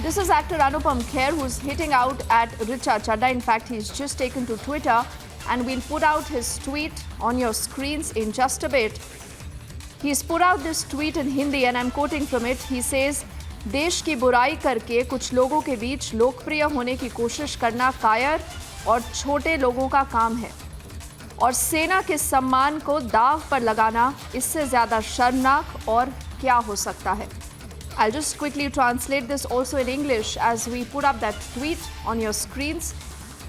This is actor Anupam Kher, who's hitting out at Richa, Chadha. In fact, he's just taken to Twitter, and we'll put out his tweet on your screens in just a bit. He's put out this tweet in Hindi, and I'm quoting from it. He says, देश की बुराई करके कुछ लोगों के बीच लोकप्रिय होने की कोशिश करना कायर और छोटे लोगों का काम है और सेना के सम्मान को दाव पर लगाना इससे ज़्यादा शर्मनाक और क्या हो सकता है. I'll just quickly translate this also in English as we put up that tweet on your screens.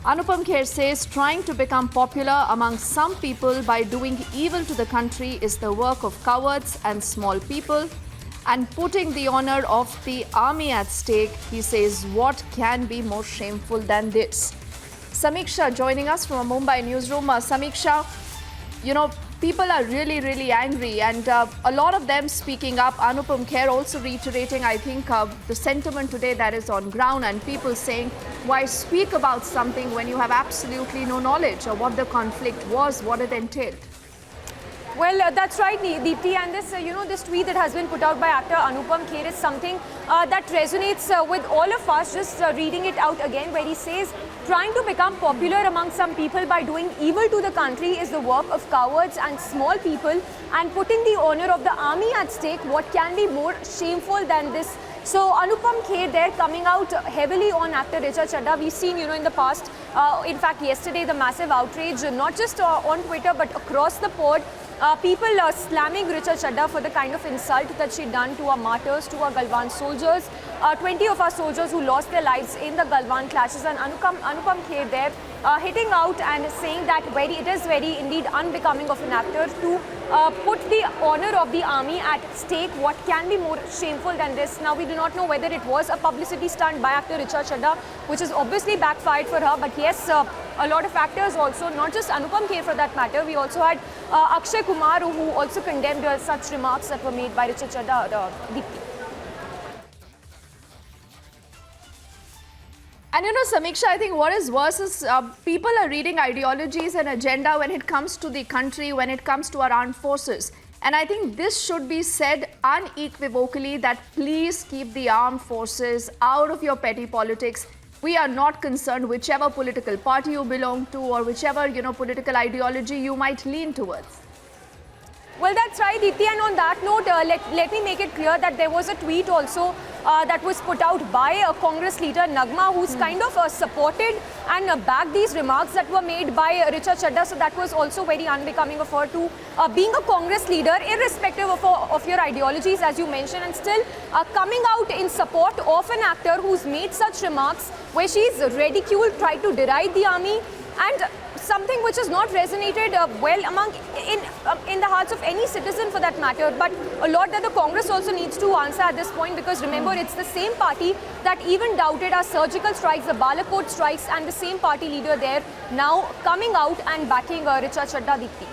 Anupam Kher says, trying to become popular among some people by doing evil to the country is the work of cowards and small people. And putting the honor of the army at stake, he says, what can be more shameful than this? Samiksha joining us from a Mumbai newsroom. Samiksha, people are really angry, and a lot of them speaking up. Anupam Kher also reiterating, I think, the sentiment today that is on ground, and people saying, why speak about something when you have absolutely no knowledge of what the conflict was, what it entailed? Well, that's right, Deepti, and this, this tweet that has been put out by actor Anupam Kher is something that resonates with all of us. Just reading it out again, where he says, trying to become popular among some people by doing evil to the country is the work of cowards and small people, and putting the honor of the army at stake, what can be more shameful than this? So Anupam Kher there coming out heavily on actor Richa Chadha. We've seen, in the past, in fact, yesterday, the massive outrage, not just on Twitter, but across the board. People slamming Richa Chadha for the kind of insult that she done to our martyrs, to our Galwan soldiers. 20 of our soldiers who lost their lives in the Galwan clashes, and Anupam Kher there hitting out and saying that it is very indeed unbecoming of an actor to put the honor of the army at stake. What can be more shameful than this? Now, we do not know whether it was a publicity stunt by actor Richa Chadha, which is obviously backfired for her, but yes, a lot of actors also, not just Anupam Kher for that matter. We also had Akshay Kumar, who also condemned such remarks that were made by Richa Chadha. And Samiksha, I think what is worse is people are reading ideologies and agenda when it comes to the country, when it comes to our armed forces. And I think this should be said unequivocally that please keep the armed forces out of your petty politics. We are not concerned whichever political party you belong to or whichever, political ideology you might lean towards. Well, that's right, Deepti, and on that note, let me make it clear that there was a tweet also that was put out by Congress leader Nagma, who's kind of supported and backed these remarks that were made by Richa Chadha. So that was also very unbecoming of her to being a Congress leader, irrespective of your ideologies, as you mentioned, and still coming out in support of an actor who's made such remarks where she's ridiculed, tried to deride the army, and something which has not resonated well in the hearts of any citizen for that matter. But a lot that the Congress also needs to answer at this point, because remember, it's the same party that even doubted our surgical strikes, the Balakot strikes, and the same party leader there now coming out and backing Richa Chadha, Deepti.